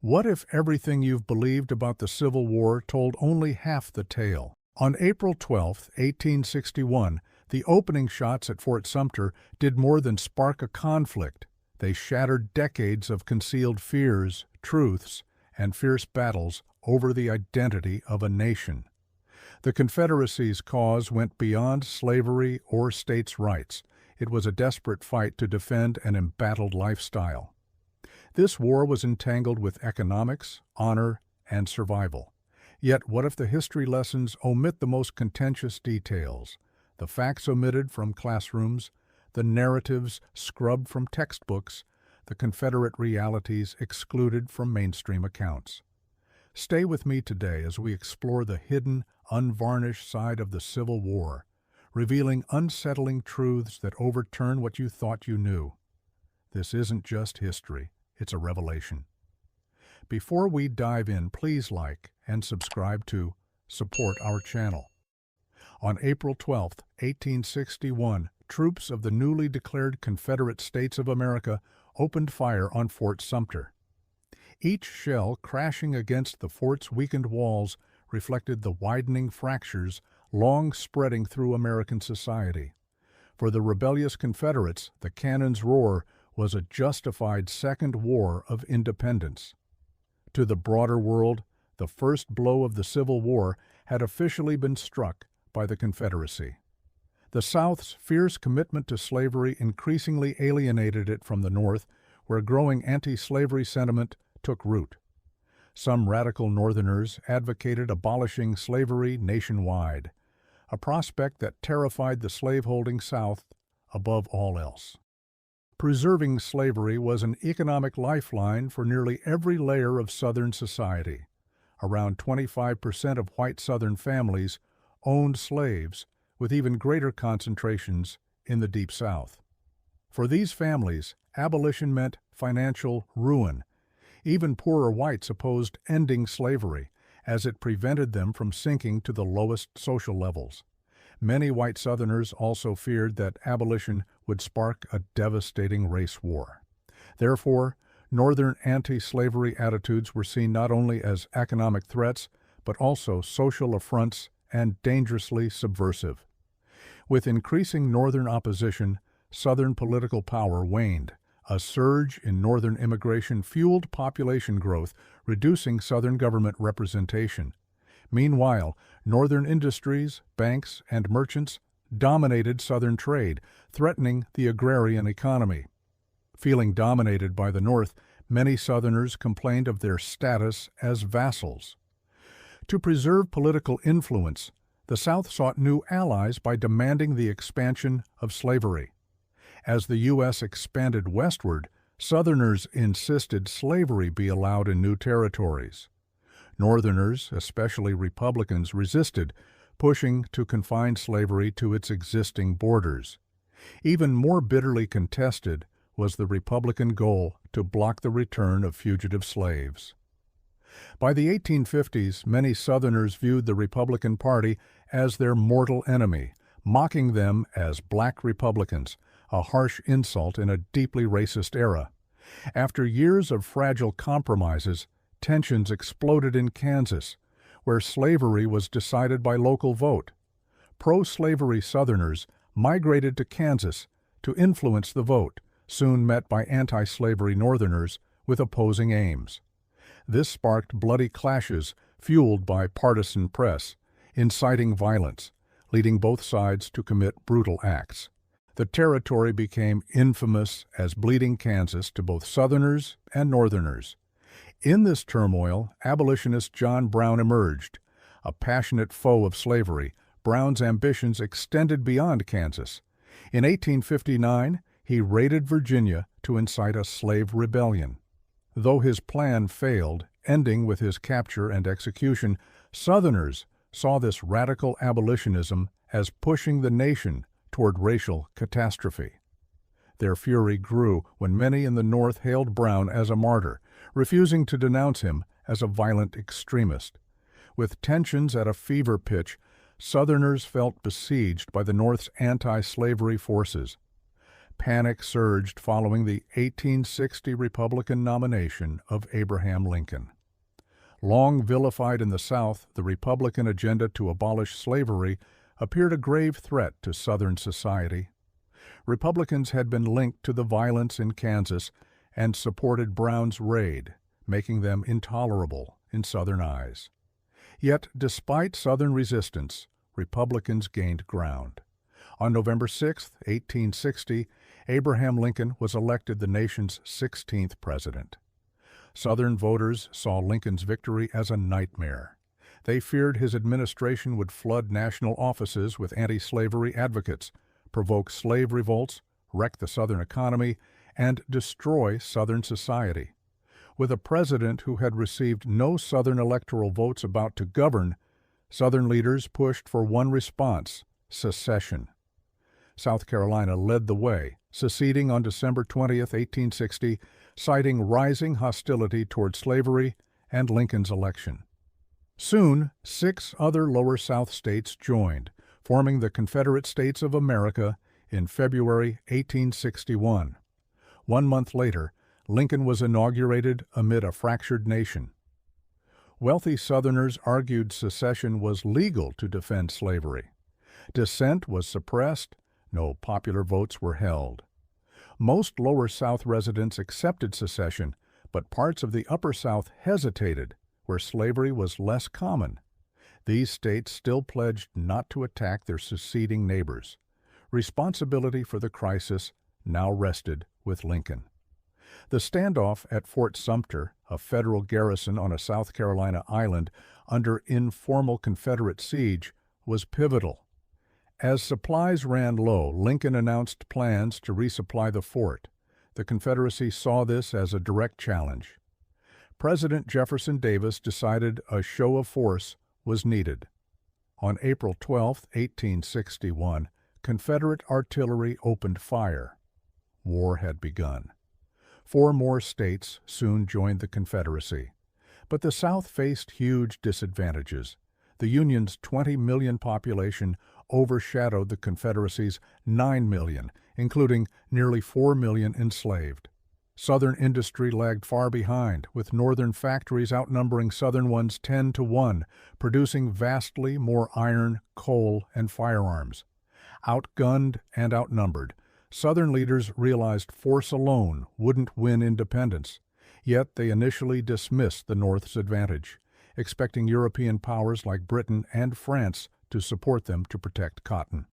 What if everything you've believed about the Civil War told only half the tale? On April 12, 1861, the opening shots at Fort Sumter did more than spark a conflict. They shattered decades of concealed fears, truths, and fierce battles over the identity of a nation. The Confederacy's cause went beyond slavery or states' rights. It was a desperate fight to defend an embattled lifestyle. This war was entangled with economics, honor, and survival. Yet what if the history lessons omit the most contentious details, the facts omitted from classrooms, the narratives scrubbed from textbooks, the Confederate realities excluded from mainstream accounts? Stay with me today as we explore the hidden, unvarnished side of the Civil War, revealing unsettling truths that overturn what you thought you knew. This isn't just history. It's a revelation. Before we dive in, please like and subscribe to support our channel. On April 12, 1861, troops of the newly declared Confederate States of America opened fire on Fort Sumter. Each shell crashing against the fort's weakened walls reflected the widening fractures long spreading through American society. For the rebellious Confederates, the cannon's roar was a justified second war of independence. To the broader world, the first blow of the Civil War had officially been struck by the Confederacy. The South's fierce commitment to slavery increasingly alienated it from the North, where growing anti-slavery sentiment took root. Some radical Northerners advocated abolishing slavery nationwide, a prospect that terrified the slaveholding South above all else. Preserving slavery was an economic lifeline for nearly every layer of Southern society. Around 25% of white Southern families owned slaves, with even greater concentrations in the Deep South. For these families, abolition meant financial ruin. Even poorer whites opposed ending slavery, as it prevented them from sinking to the lowest social levels. Many white Southerners also feared that abolition would spark a devastating race war. Therefore, Northern anti-slavery attitudes were seen not only as economic threats, but also social affronts and dangerously subversive. With increasing Northern opposition, Southern political power waned. A surge in Northern immigration fueled population growth, reducing Southern government representation. Meanwhile, Northern industries, banks, and merchants dominated Southern trade, threatening the agrarian economy. Feeling dominated by the North, many Southerners complained of their status as vassals. To preserve political influence, the South sought new allies by demanding the expansion of slavery. As the U.S. expanded westward, Southerners insisted slavery be allowed in new territories. Northerners, especially Republicans, resisted, pushing to confine slavery to its existing borders. Even more bitterly contested was the Republican goal to block the return of fugitive slaves. By the 1850s, many Southerners viewed the Republican Party as their mortal enemy, mocking them as black Republicans, a harsh insult in a deeply racist era. After years of fragile compromises, tensions exploded in Kansas, where slavery was decided by local vote. Pro-slavery Southerners migrated to Kansas to influence the vote, soon met by anti-slavery Northerners with opposing aims. This sparked bloody clashes fueled by partisan press, inciting violence, leading both sides to commit brutal acts. The territory became infamous as Bleeding Kansas to both Southerners and Northerners. In this turmoil, abolitionist John Brown emerged. A passionate foe of slavery, Brown's ambitions extended beyond Kansas. In 1859, he raided Virginia to incite a slave rebellion. Though his plan failed, ending with his capture and execution, Southerners saw this radical abolitionism as pushing the nation toward racial catastrophe. Their fury grew when many in the North hailed Brown as a martyr, refusing to denounce him as a violent extremist. With tensions at a fever pitch, Southerners felt besieged by the North's anti-slavery forces. Panic surged following the 1860 Republican nomination of Abraham Lincoln. Long vilified in the South, the Republican agenda to abolish slavery appeared a grave threat to Southern society. Republicans had been linked to the violence in Kansas and supported Brown's raid, making them intolerable in Southern eyes. Yet, despite Southern resistance, Republicans gained ground. On November 6, 1860, Abraham Lincoln was elected the nation's 16th president. Southern voters saw Lincoln's victory as a nightmare. They feared his administration would flood national offices with anti-slavery advocates, provoke slave revolts, wreck the Southern economy, and destroy Southern society. With a president who had received no Southern electoral votes about to govern, Southern leaders pushed for one response: secession. South Carolina led the way, seceding on December 20, 1860, citing rising hostility toward slavery and Lincoln's election. Soon, 6 other Lower South states joined, forming the Confederate States of America in February 1861. 1 month later, Lincoln was inaugurated amid a fractured nation. Wealthy Southerners argued secession was legal to defend slavery. Dissent was suppressed, no popular votes were held. Most Lower South residents accepted secession, but parts of the Upper South hesitated, where slavery was less common. These states still pledged not to attack their seceding neighbors. Responsibility for the crisis now rested with Lincoln. The standoff at Fort Sumter, a federal garrison on a South Carolina island under informal Confederate siege, was pivotal. As supplies ran low, Lincoln announced plans to resupply the fort. The Confederacy saw this as a direct challenge. President Jefferson Davis decided a show of force was needed. On April 12, 1861, Confederate artillery opened fire. War had begun. 4 more states soon joined the Confederacy. But the South faced huge disadvantages. The Union's 20 million population overshadowed the Confederacy's 9 million, including nearly 4 million enslaved. Southern industry lagged far behind, with Northern factories outnumbering Southern ones 10 to 1, producing vastly more iron, coal, and firearms. Outgunned and outnumbered, Southern leaders realized force alone wouldn't win independence, yet they initially dismissed the North's advantage, expecting European powers like Britain and France to support them to protect cotton.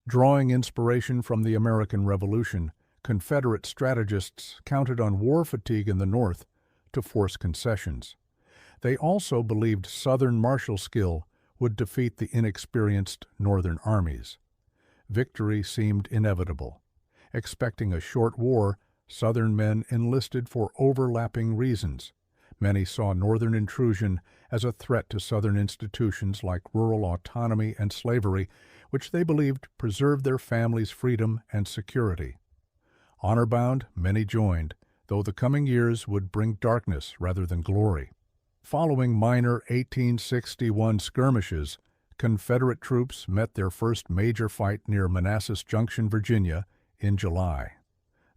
Drawing inspiration from the American Revolution, Confederate strategists counted on war fatigue in the North to force concessions. They also believed Southern martial skill would defeat the inexperienced Northern armies. Victory seemed inevitable. Expecting a short war, Southern men enlisted for overlapping reasons. Many saw Northern intrusion as a threat to Southern institutions like rural autonomy and slavery, which they believed preserved their families' freedom and security. Honor-bound, many joined, though the coming years would bring darkness rather than glory. Following minor 1861 skirmishes, Confederate troops met their first major fight near Manassas Junction, Virginia, in July.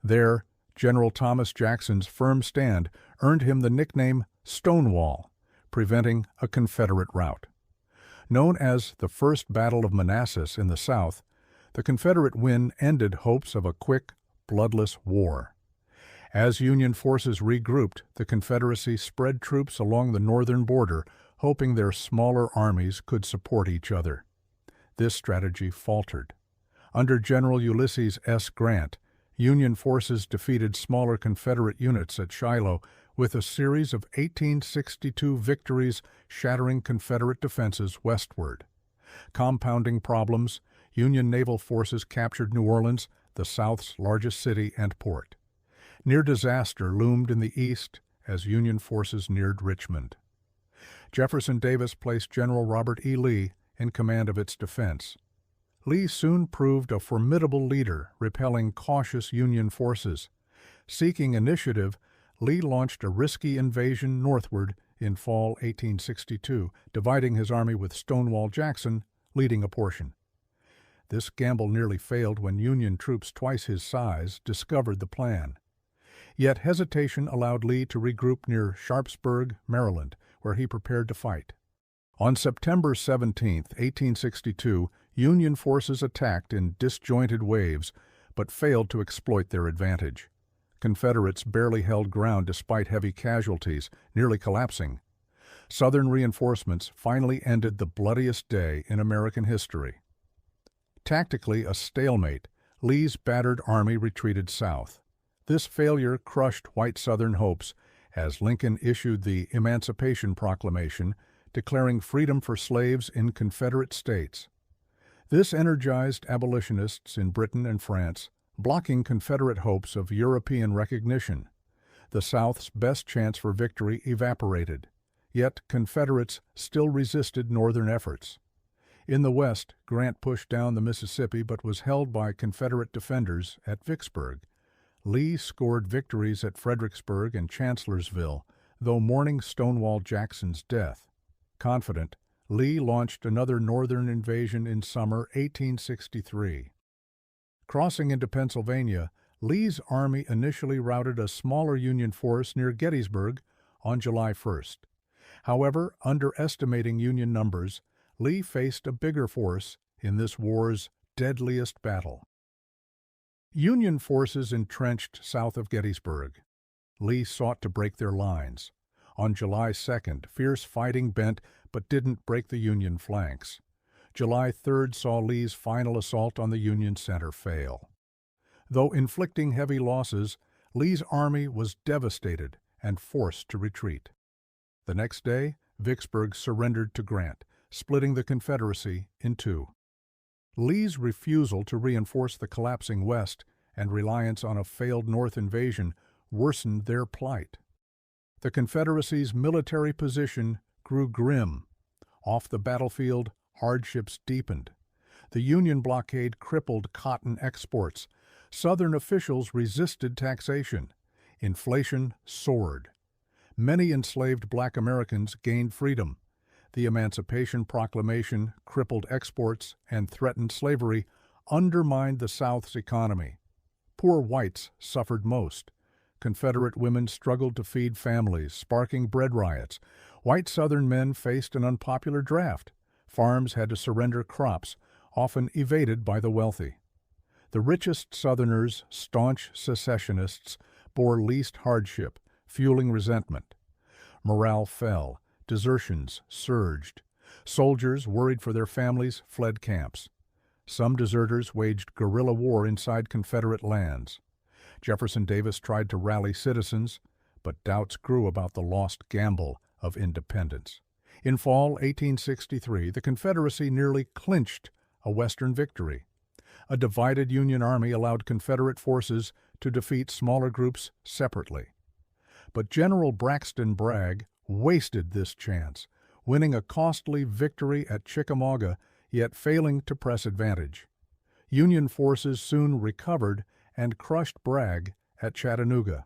There, General Thomas Jackson's firm stand earned him the nickname Stonewall, preventing a Confederate rout. Known as the First Battle of Manassas in the South, the Confederate win ended hopes of a quick, bloodless war. As Union forces regrouped, the Confederacy spread troops along the northern border, hoping their smaller armies could support each other. This strategy faltered. Under General Ulysses S. Grant, Union forces defeated smaller Confederate units at Shiloh with a series of 1862 victories shattering Confederate defenses westward. Compounding problems, Union naval forces captured New Orleans, the South's largest city and port. Near disaster loomed in the east as Union forces neared Richmond. Jefferson Davis placed General Robert E. Lee in command of its defense. Lee soon proved a formidable leader, repelling cautious Union forces. Seeking initiative, Lee launched a risky invasion northward in fall 1862, dividing his army with Stonewall Jackson leading a portion. This gamble nearly failed when Union troops twice his size discovered the plan. Yet hesitation allowed Lee to regroup near Sharpsburg, Maryland, where he prepared to fight. On September 17, 1862, Union forces attacked in disjointed waves, but failed to exploit their advantage. Confederates barely held ground despite heavy casualties, nearly collapsing. Southern reinforcements finally ended the bloodiest day in American history. Tactically a stalemate, Lee's battered army retreated south. This failure crushed white Southern hopes as Lincoln issued the Emancipation Proclamation, declaring freedom for slaves in Confederate states. This energized abolitionists in Britain and France, blocking Confederate hopes of European recognition. The South's best chance for victory evaporated, yet Confederates still resisted Northern efforts. In the West, Grant pushed down the Mississippi but was held by Confederate defenders at Vicksburg. Lee scored victories at Fredericksburg and Chancellorsville, though mourning Stonewall Jackson's death. Confident, Lee launched another Northern invasion in summer 1863. Crossing into Pennsylvania, Lee's army initially routed a smaller Union force near Gettysburg on July 1st. However, underestimating Union numbers, Lee faced a bigger force in this war's deadliest battle. Union forces entrenched south of Gettysburg. Lee sought to break their lines. On July 2nd, fierce fighting bent but didn't break the Union flanks. July 3rd saw Lee's final assault on the Union center fail. Though inflicting heavy losses, Lee's army was devastated and forced to retreat. The next day, Vicksburg surrendered to Grant, splitting the Confederacy in two. Lee's refusal to reinforce the collapsing West and reliance on a failed North invasion worsened their plight. The Confederacy's military position grew grim. Off the battlefield, hardships deepened. The Union blockade crippled cotton exports. Southern officials resisted taxation. Inflation soared. Many enslaved Black Americans gained freedom. The Emancipation Proclamation crippled exports and threatened slavery, undermined the South's economy. Poor whites suffered most. Confederate women struggled to feed families, sparking bread riots. White Southern men faced an unpopular draft. Farms had to surrender crops, often evaded by the wealthy. The richest Southerners, staunch secessionists, bore least hardship, fueling resentment. Morale fell. Desertions surged. Soldiers, worried for their families, fled camps. Some deserters waged guerrilla war inside Confederate lands. Jefferson Davis tried to rally citizens, but doubts grew about the lost gamble of independence. In fall 1863, the Confederacy nearly clinched a Western victory. A divided Union army allowed Confederate forces to defeat smaller groups separately. But General Braxton Bragg wasted this chance, winning a costly victory at Chickamauga, yet failing to press advantage. Union forces soon recovered and crushed Bragg at Chattanooga.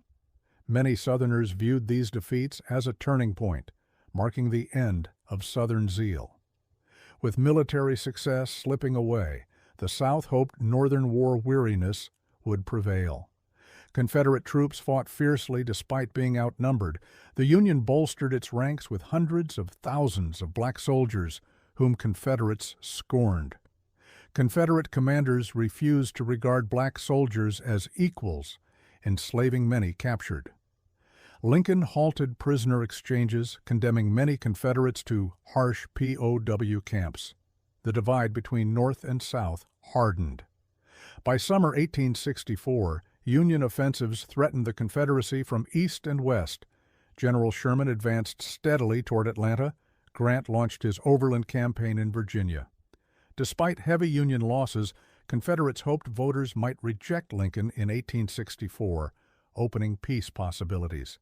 Many Southerners viewed these defeats as a turning point, marking the end of Southern zeal. With military success slipping away, the South hoped Northern war weariness would prevail. Confederate troops fought fiercely despite being outnumbered. The Union bolstered its ranks with hundreds of thousands of black soldiers whom Confederates scorned. Confederate commanders refused to regard black soldiers as equals, enslaving many captured. Lincoln halted prisoner exchanges, condemning many Confederates to harsh POW camps. The divide between North and South hardened. By summer 1864, Union offensives threatened the Confederacy from east and west. General Sherman advanced steadily toward Atlanta. Grant launched his overland campaign in Virginia. Despite heavy Union losses, Confederates hoped voters might reject Lincoln in 1864, opening peace possibilities.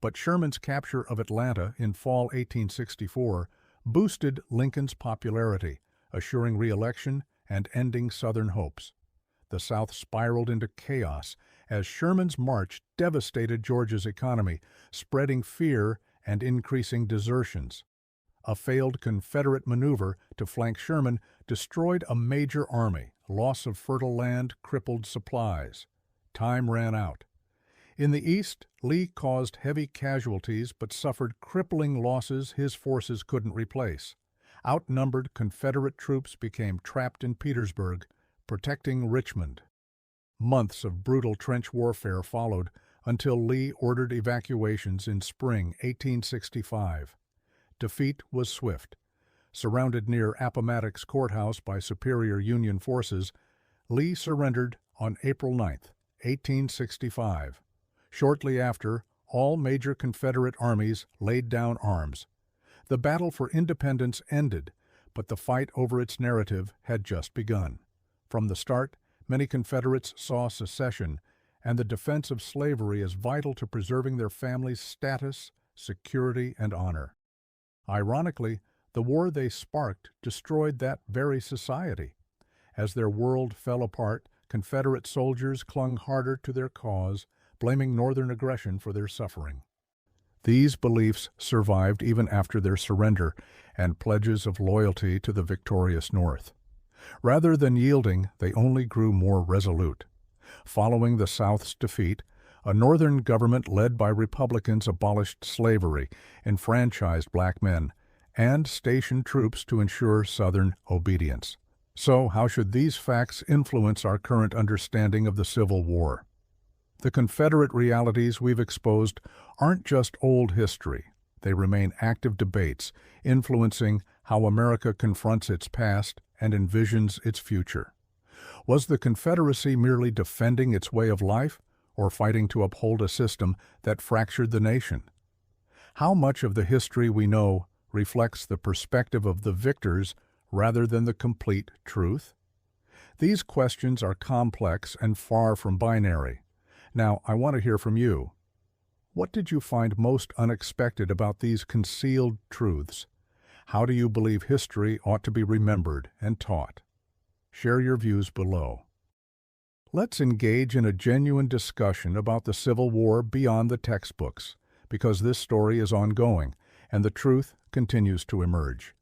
But Sherman's capture of Atlanta in fall 1864 boosted Lincoln's popularity, assuring re-election and ending Southern hopes. The South spiraled into chaos as Sherman's march devastated Georgia's economy, spreading fear and increasing desertions. A failed Confederate maneuver to flank Sherman destroyed a major army, loss of fertile land crippled supplies. Time ran out. In the East, Lee caused heavy casualties but suffered crippling losses his forces couldn't replace. Outnumbered Confederate troops became trapped in Petersburg, protecting Richmond. Months of brutal trench warfare followed until Lee ordered evacuations in spring 1865. Defeat was swift. Surrounded near Appomattox courthouse by superior Union forces, Lee surrendered on April 9, 1865. Shortly after, all major Confederate armies laid down arms. The battle for independence ended, but the fight over its narrative had just begun. From the start, many Confederates saw secession and the defense of slavery as vital to preserving their families' status, security, and honor. Ironically, the war they sparked destroyed that very society. As their world fell apart, Confederate soldiers clung harder to their cause, blaming Northern aggression for their suffering. These beliefs survived even after their surrender and pledges of loyalty to the victorious North. Rather than yielding, they only grew more resolute. Following the South's defeat, a Northern government led by Republicans abolished slavery, enfranchised black men, and stationed troops to ensure Southern obedience. So, how should these facts influence our current understanding of the Civil War? The Confederate realities we've exposed aren't just old history. They remain active debates, influencing how America confronts its past and envisions its future. Was the Confederacy merely defending its way of life, or fighting to uphold a system that fractured the nation? How much of the history we know reflects the perspective of the victors rather than the complete truth? These questions are complex and far from binary. Now, I want to hear from you. What did you find most unexpected about these concealed truths? How do you believe history ought to be remembered and taught? Share your views below. Let's engage in a genuine discussion about the Civil War beyond the textbooks, because this story is ongoing and the truth continues to emerge.